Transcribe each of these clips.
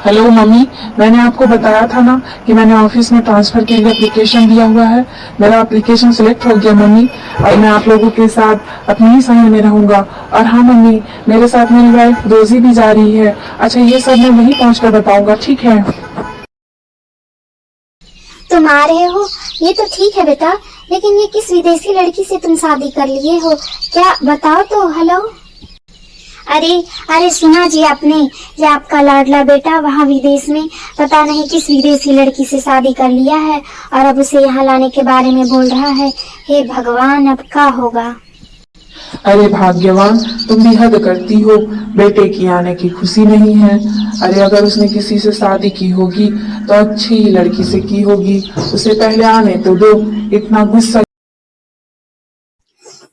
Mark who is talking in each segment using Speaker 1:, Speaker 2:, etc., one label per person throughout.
Speaker 1: Hello mummy, मैंने आपको बताया था ना कि मैंने ऑफिस में ट्रांसफर के लिए एप्लीकेशन दिया हुआ है। मेरा एप्लीकेशन सिलेक्ट हो गया मम्मी। और मैं आप लोगों के साथ अपने ही शहर में रहूंगा। और हाँ मम्मी, मेरे साथ मेरी वाइफ रोजी भी जा रही है। अच्छा, ये सब मैं वहीं पहुंचकर बताऊंगा, ठीक है?
Speaker 2: तुम आ रहे हो ये तो ठीक है बेटा, लेकिन ये किस विदेशी लड़की से तुम शादी कर लिए हो? क्या बताओ तो। हेलो। अरे अरे सुना जी आपने, ये आपका लाडला बेटा वहाँ विदेश में पता नहीं किस विदेशी लड़की से शादी कर लिया है और अब उसे यहाँ लाने के बारे में बोल रहा है। हे भगवान, अब क्या होगा?
Speaker 1: अरे भाग्यवान, तुम भी हद करती हो। बेटे की आने की खुशी नहीं है। अरे अगर उसने किसी से शादी की होगी तो अच्छी ही लड़की से की होगी। उसे पहले आने तो दो। इतना गुस्सा।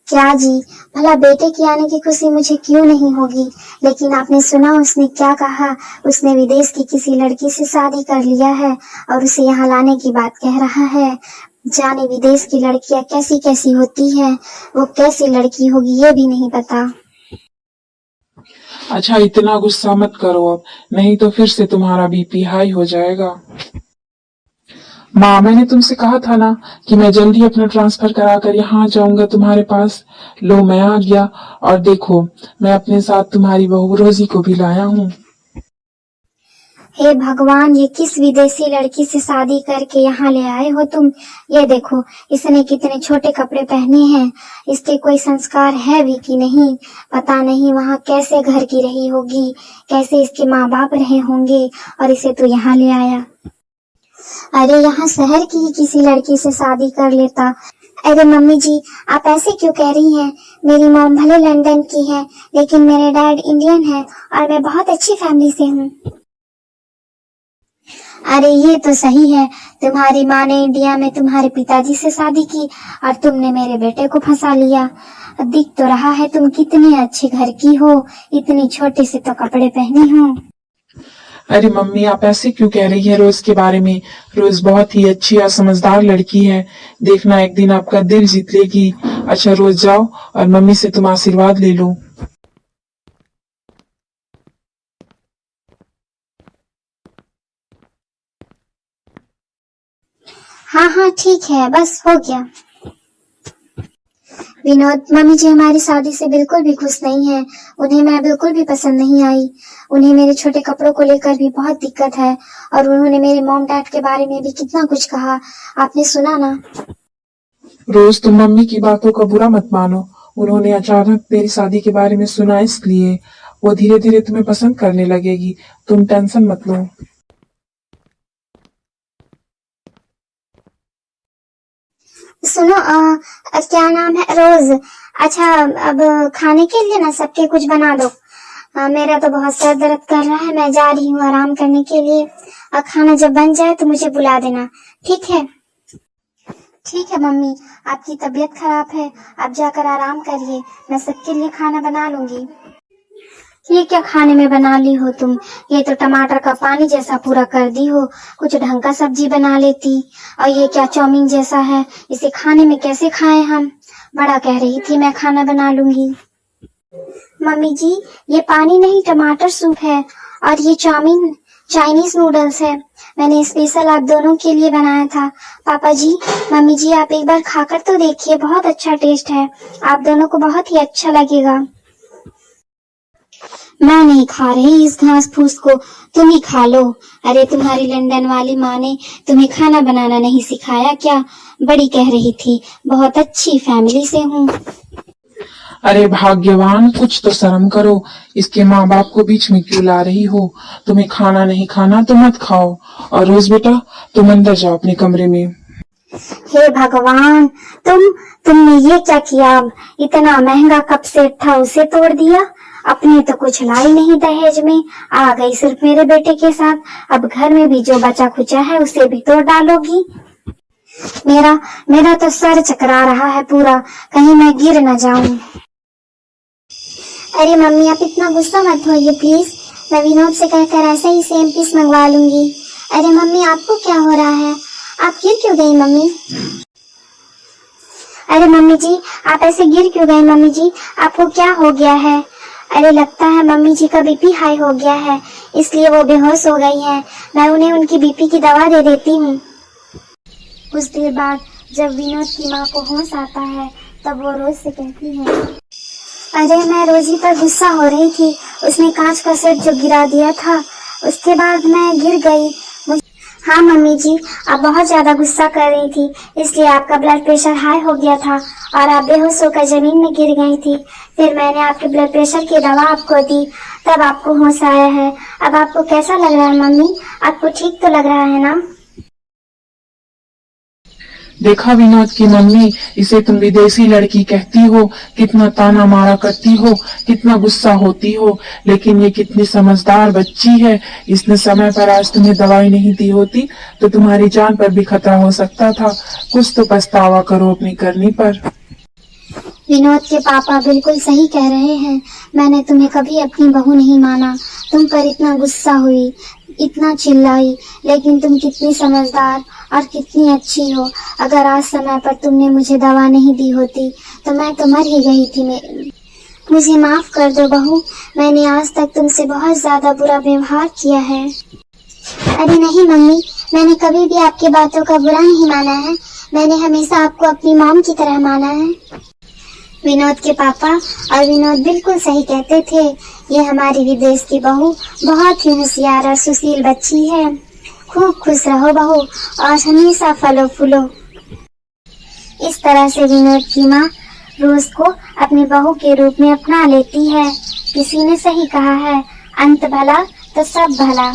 Speaker 2: क्या जी, भला बेटे की आने की खुशी मुझे क्यों नहीं होगी? लेकिन आपने सुना उसने क्या कहा? उसने विदेश की किसी लड़की से शादी कर लिया है और उसे यहाँ लाने की बात कह रहा है। जाने विदेश की लड़कियां कैसी कैसी होती हैं, वो कैसी लड़की होगी ये भी नहीं पता।
Speaker 1: अच्छा, इतना गुस्सा मत करो अब, नहीं तो फिर से तुम्हारा बीपी हाई हो जाएगा। माँ, मैंने तुमसे कहा था ना कि मैं जल्दी अपना ट्रांसफर करा कर यहाँ आ जाऊंगा तुम्हारे पास। लो, मैं आ गया। और देखो, मैं अपने साथ तुम्हारी बहू रोजी को भी लाया हूँ।
Speaker 2: हे भगवान, ये किस विदेशी लड़की से शादी करके यहाँ ले आए हो तुम? ये देखो, इसने कितने छोटे कपड़े पहने हैं। इसके कोई संस्कार है भी कि नहीं? पता नहीं वहाँ कैसे घर की रही होगी, कैसे इसके माँ बाप रहे होंगे और इसे तो यहाँ ले आया। अरे यहाँ शहर की ही किसी लड़की से शादी कर लेता। अरे मम्मी जी, आप ऐसे क्यों कह रही हैं? मेरी मॉम भले लंदन की है, लेकिन मेरे डैड इंडियन है और मैं बहुत अच्छी फैमिली से हूँ। अरे ये तो सही है, तुम्हारी माँ ने इंडिया में तुम्हारे पिताजी से शादी की और तुमने मेरे बेटे को फंसा लिया। दिख तो रहा है तुम कितने अच्छे घर की हो, इतनी छोटे से तो कपड़े पहनी हो।
Speaker 1: अरे मम्मी, आप ऐसे क्यों कह रही है रोज के बारे में? रोज बहुत ही अच्छी और समझदार लड़की है। देखना, एक दिन आपका दिल जीत लेगी। अच्छा, रोज जाओ और मम्मी से तुम आशीर्वाद ले लो।
Speaker 2: हाँ हाँ ठीक है, बस हो गया। विनोद, मम्मी जी हमारी शादी से बिल्कुल भी खुश नहीं है। उन्हें मैं बिल्कुल भी पसंद नहीं आई। उन्हें मेरे छोटे कपड़ों को लेकर भी बहुत दिक्कत है और उन्होंने मेरे मॉम डैड के बारे में भी कितना कुछ कहा। आपने सुना ना?
Speaker 1: रोज, तुम मम्मी की बातों का बुरा मत मानो। उन्होंने अचानक तेरी शादी के बारे में सुना, इसलिए वो धीरे धीरे तुम्हें पसंद करने लगेगी। तुम टेंशन मत लो।
Speaker 2: सुनो, क्या नाम है? रोज। अच्छा, अब खाने के लिए ना सबके कुछ बना दो। मेरा तो बहुत सर दर्द कर रहा है, मैं जा रही हूँ आराम करने के लिए। खाना जब बन जाए तो मुझे बुला देना, ठीक है? ठीक है मम्मी, आपकी तबीयत खराब है, आप जाकर आराम करिए, मैं सबके लिए खाना बना लूंगी। ये क्या खाने में बना ली हो तुम? ये तो टमाटर का पानी जैसा पूरा कर दी हो। कुछ ढंग का सब्जी बना लेती। और ये क्या चाउमीन जैसा है, इसे खाने में कैसे खाएं हम? बड़ा कह रही थी मैं खाना बना लूंगी। मम्मी जी, ये पानी नहीं टमाटर सूप है और ये चाउमीन चाइनीज नूडल्स है। मैंने स्पेशल आप दोनों के लिए बनाया था। पापा जी, मम्मी जी, आप एक बार खाकर तो देखिए, बहुत अच्छा टेस्ट है। आप दोनों को बहुत ही अच्छा लगेगा। मैं नहीं खा रही इस घास फूस को, तुम ही खा लो। अरे तुम्हारी लंदन वाली माँ ने तुम्हें खाना बनाना नहीं सिखाया क्या? बड़ी कह रही थी बहुत अच्छी फैमिली से हूँ।
Speaker 1: अरे भाग्यवान, कुछ तो शर्म करो। इसके माँ बाप को बीच में क्यों ला रही हो? तुम्हें खाना नहीं खाना तो मत खाओ। और रोज बेटा, तुम अंदर जाओ अपने कमरे में।
Speaker 2: हे भगवान, तुमने ये क्या किया? इतना महंगा कप सेट था उसे तोड़ दिया। अपने तो कुछ लाई नहीं दहेज में, आ गई सिर्फ मेरे बेटे के साथ। अब घर में भी जो बचा खुचा है उसे भी तोड़ डालोगी? मेरा मेरा तो सर चकरा रहा है पूरा, कहीं मैं गिर न जाऊं। अरे मम्मी, आप इतना गुस्सा मत होइए प्लीज। मैं विनोद से कहकर ऐसे ही सेम पीस मंगवा लूंगी। अरे मम्मी, आपको क्या हो रहा है? आप गिर क्यों गई मम्मी? अरे मम्मी जी, आप ऐसे गिर क्यों गए? मम्मी जी, आपको क्या हो गया है? अरे लगता है मम्मी जी का बीपी हाई हो गया है, इसलिए वो बेहोश हो गई हैं। मैं उन्हें उनकी बीपी की दवा दे देती हूँ। कुछ देर बाद जब विनोद की माँ को होश आता है तब वो रोज से कहती है, अरे मैं रोजी पर गुस्सा हो रही थी, उसने कांच का सेट जो गिरा दिया था, उसके बाद मैं गिर गई। हाँ मम्मी जी, आप बहुत ज्यादा गुस्सा कर रही थी, इसलिए आपका ब्लड प्रेशर हाई हो गया था और आप बेहोश होकर जमीन में गिर गई थी। फिर मैंने आपके ब्लड प्रेशर की दवा आपको दी, तब आपको होश आया है। अब आपको कैसा लग रहा है मम्मी? आपको ठीक तो लग रहा है ना?
Speaker 1: देखा विनोद की मम्मी, इसे तुम विदेशी लड़की कहती हो, कितना ताना मारा करती हो, कितना गुस्सा होती हो, लेकिन ये कितनी समझदार बच्ची है। इसने समय पर आज तुम्हें दवाई नहीं दी होती तो तुम्हारी जान पर भी खतरा हो सकता था। कुछ तो पछतावा करो अपनी करनी पर।
Speaker 2: विनोद के पापा बिल्कुल सही कह रहे हैं। मैंने तुम्हें कभी अपनी बहू नहीं माना, तुम पर इतना गुस्सा हुई, इतना चिल्लाई, लेकिन तुम कितनी समझदार और कितनी अच्छी हो। अगर आज समय पर तुमने मुझे दवा नहीं दी होती तो मैं तो मर ही गई थी। मुझे माफ कर दो बहू, मैंने आज तक तुमसे बहुत ज्यादा बुरा व्यवहार किया है। अरे नहीं मम्मी, मैंने कभी भी आपकी बातों का बुरा नहीं माना है, मैंने हमेशा आपको अपनी मॉम की तरह माना है। विनोद के पापा और विनोद बिल्कुल सही कहते थे। ये हमारी विदेश की बहू बहुत ही होशियार और सुशील बच्ची है। खूब खुश रहो बहू और हमेशा फलो फूलो। इस तरह से विनोद की माँ रोज को अपनी बहू के रूप में अपना लेती है। किसी ने सही कहा है, अंत भला तो सब भला।